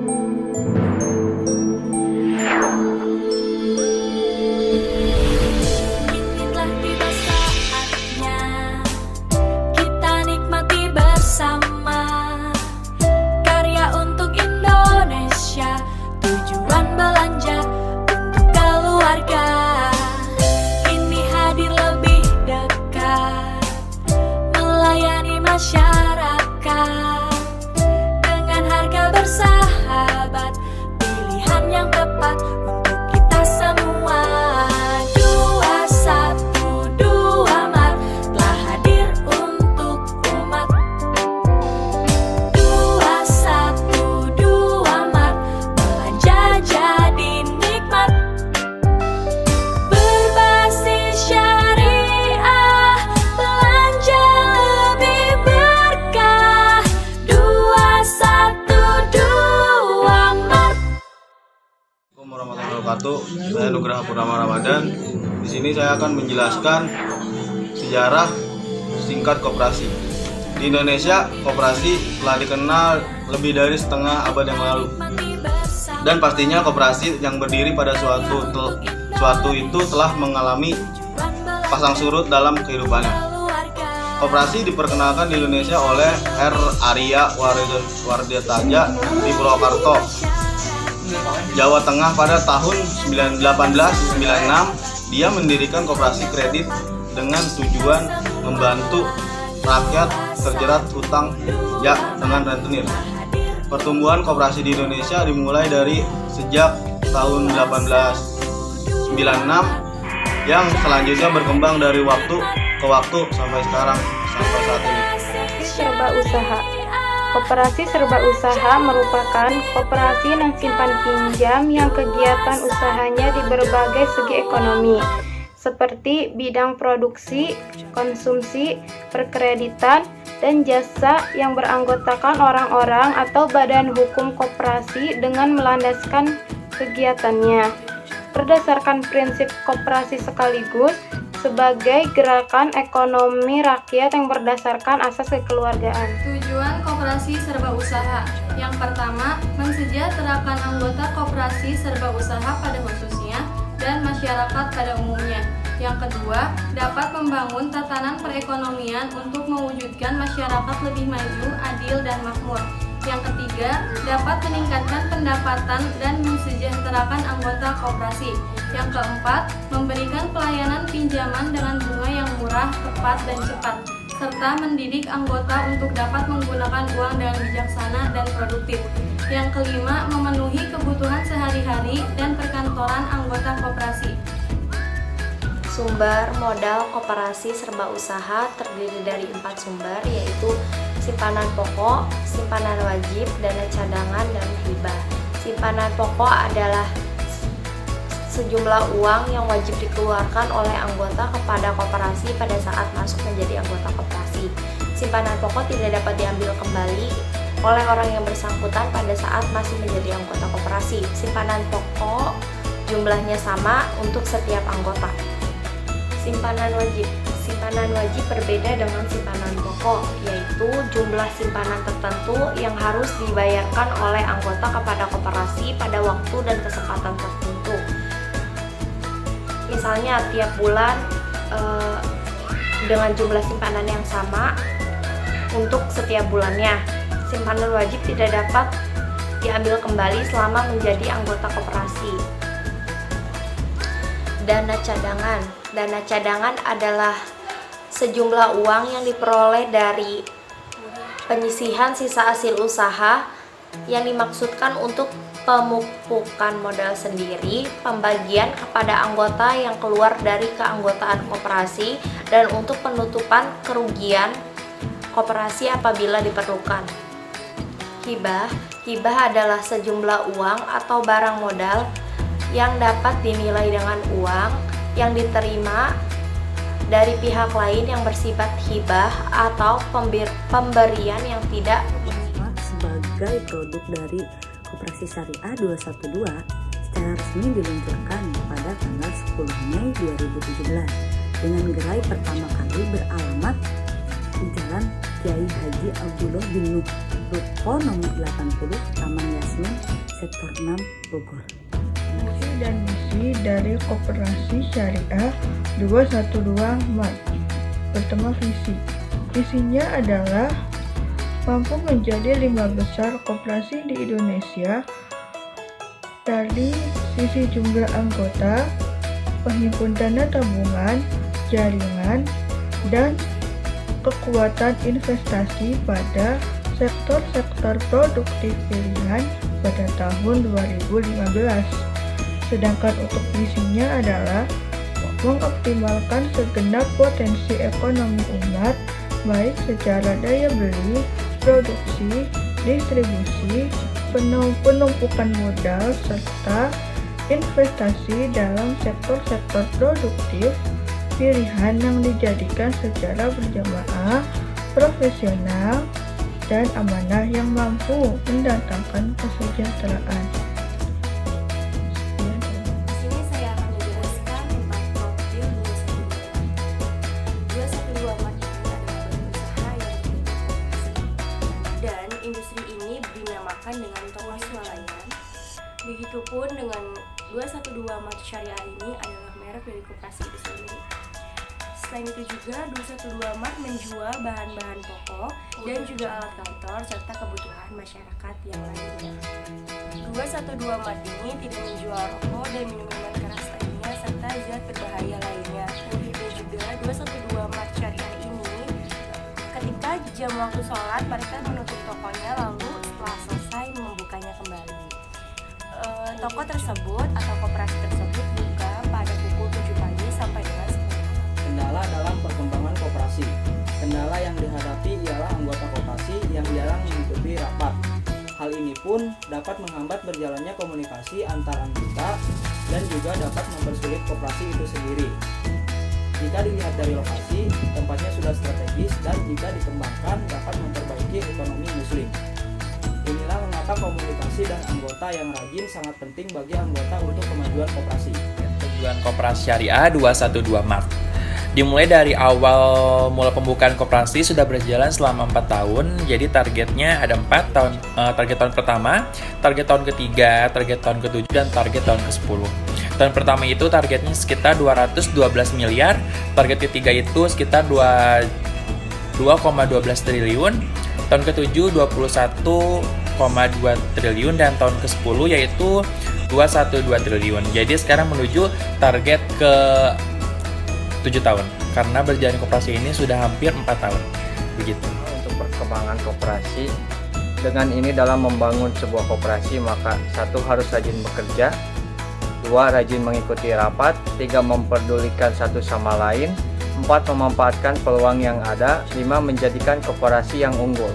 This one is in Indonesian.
Inilah tiba saatnya kita nikmati bersama karya untuk Indonesia, tujuan belanja untuk keluarga. Ini hadir lebih dekat, melayani masyarakat dengan harga bersahabat, pilihan yang tepat untuk kita semua. 212 Mart telah hadir untuk umat. 212 Mart belanja jadi nikmat, berbasis syariah, belanja lebih berkah. 212 Mart. Assalamualaikum warahmatullahi wabarakatuh. Saya Nugraha Purnama Ramadan. Di sini saya akan menjelaskan sejarah singkat koperasi. Di Indonesia, koperasi telah dikenal lebih dari setengah abad yang lalu. Dan pastinya koperasi yang berdiri pada suatu itu telah mengalami pasang surut dalam kehidupannya. Koperasi diperkenalkan di Indonesia oleh R. Arya Wardiataja di Purwakarta, Jawa Tengah pada tahun 1896. Dia mendirikan koperasi kredit dengan tujuan membantu rakyat terjerat hutang dengan rentenir. Pertumbuhan koperasi di Indonesia dimulai dari sejak tahun 1896 yang selanjutnya berkembang dari waktu ke waktu sampai sekarang, sampai saat ini. Serba usaha. Koperasi serba usaha merupakan koperasi non simpan pinjam yang kegiatan usahanya di berbagai segi ekonomi, seperti bidang produksi, konsumsi, perkreditan, dan jasa yang beranggotakan orang-orang atau badan hukum koperasi dengan melandaskan kegiatannya berdasarkan prinsip koperasi sekaligus sebagai gerakan ekonomi rakyat yang berdasarkan asas kekeluargaan. Tujuan koperasi serba usaha. Yang pertama, mensejahterakan anggota koperasi serba usaha pada khususnya dan masyarakat pada umumnya. Yang kedua, dapat membangun tatanan perekonomian untuk mewujudkan masyarakat lebih maju, adil, dan makmur. Yang ketiga, dapat meningkatkan pendapatan dan mensejahterakan anggota koperasi. Yang keempat, memberikan pelayanan pinjaman dengan bunga yang murah, tepat, dan cepat, serta mendidik anggota untuk dapat menggunakan uang dengan bijaksana dan produktif. Yang kelima, memenuhi kebutuhan sehari-hari dan perkantoran anggota koperasi. Sumber modal koperasi serba usaha terdiri dari 4 sumber, yaitu simpanan pokok, simpanan wajib, dana cadangan, dan hibah. Simpanan pokok adalah sejumlah uang yang wajib dikeluarkan oleh anggota kepada koperasi pada saat masuk menjadi anggota koperasi. Simpanan pokok tidak dapat diambil kembali oleh orang yang bersangkutan pada saat masih menjadi anggota koperasi. Simpanan pokok jumlahnya sama untuk setiap anggota. Simpanan wajib. Simpanan wajib berbeda dengan simpanan pokok, yaitu jumlah simpanan tertentu yang harus dibayarkan oleh anggota kepada koperasi pada waktu dan kesempatan tertentu. Misalnya tiap bulan dengan jumlah simpanan yang sama untuk setiap bulannya. Simpanan wajib tidak dapat diambil kembali selama menjadi anggota koperasi. Dana cadangan. Dana cadangan adalah sejumlah uang yang diperoleh dari penyisihan sisa hasil usaha yang dimaksudkan untuk pemupukan modal sendiri, pembagian kepada anggota yang keluar dari keanggotaan koperasi, dan untuk penutupan kerugian koperasi apabila diperlukan. Hibah. Hibah adalah sejumlah uang atau barang modal yang dapat dinilai dengan uang yang diterima dari pihak lain yang bersifat hibah atau pemberian yang tidak sebagai produk dari Koperasi Syariah 212 secara resmi diluncurkan pada tanggal 10 Mei 2017 dengan gerai pertama kali beralamat di Jalan Kiai Haji Abdullah bin Nuh, Ruko nomor 80, Taman Yasmin, Sektor 6, Bogor. Visi dan misi dari Koperasi Syariah 212 MAD. Pertama, visinya adalah mampu menjadi 5 besar koperasi di Indonesia dari sisi jumlah anggota, penghimpun dana tabungan, jaringan, dan kekuatan investasi pada sektor-sektor produktif pilihan pada tahun 2015. Sedangkan untuk misinya adalah mengoptimalkan segenap potensi ekonomi umat, baik secara daya beli, produksi, distribusi, penumpukan modal, serta investasi dalam sektor-sektor produktif pilihan yang dijadikan secara berjamaah, profesional, dan amanah yang mampu mendatangkan kesejahteraan. Di sini saya akan menjelaskan tentang profil 212 MAD ini adalah berusaha yang berkoperasi, dan industri ini dinamakan dengan toko swalayan. Begitupun dengan 212 MAD Syariah ini adalah merek dari koperasi itu sendiri. Selain itu juga 212 MAD menjual bahan-bahan pokok dan juga alat kantor serta kebutuhan masyarakat yang lainnya. 212 MAD ini tidak menjual rokok dan minuman keras lainnya serta zat berbahaya lainnya. Dan juga 212 MAD Syariah ini ketika jam waktu sholat mereka menutup tokonya lalu setelah selesai membukanya kembali. Toko tersebut atau koperasi tersebut buka pada pukul 7 pagi sampai dengan 10. Kendala dalam perkembangan koperasi. Kendala yang dihadapi ialah anggota koperasi yang jarang mengikuti rapat. Hal ini pun dapat menghambat berjalannya komunikasi antar anggota dan juga dapat mempersulit koperasi itu sendiri. Jika dilihat dari lokasi, tempatnya sudah strategis dan jika dikembangkan dapat memperbaiki ekonomi muslim. Inilah mengapa komunikasi dan anggota yang rajin sangat penting bagi anggota untuk kemajuan koperasi. Tujuan Koperasi Syariah 212 MAD. Dimulai dari awal mula pembukaan koperasi sudah berjalan selama 4 tahun. Jadi targetnya ada 4 tahun. Target tahun pertama, target tahun ketiga, target tahun ke-7, dan target tahun ke-10. Tahun pertama itu targetnya sekitar 212 miliar. Target ketiga itu sekitar 2,12 triliun. Tahun ke-7 21,2 triliun dan tahun ke-10 yaitu 212 triliun. Jadi sekarang menuju target ke 7 tahun karena berjalan koperasi ini sudah hampir 4 tahun. Begitu. Untuk perkembangan koperasi, dengan ini dalam membangun sebuah koperasi maka 1 harus rajin bekerja, 2 rajin mengikuti rapat, 3 memperdulikan satu sama lain, 4 memanfaatkan peluang yang ada, 5 menjadikan koperasi yang unggul.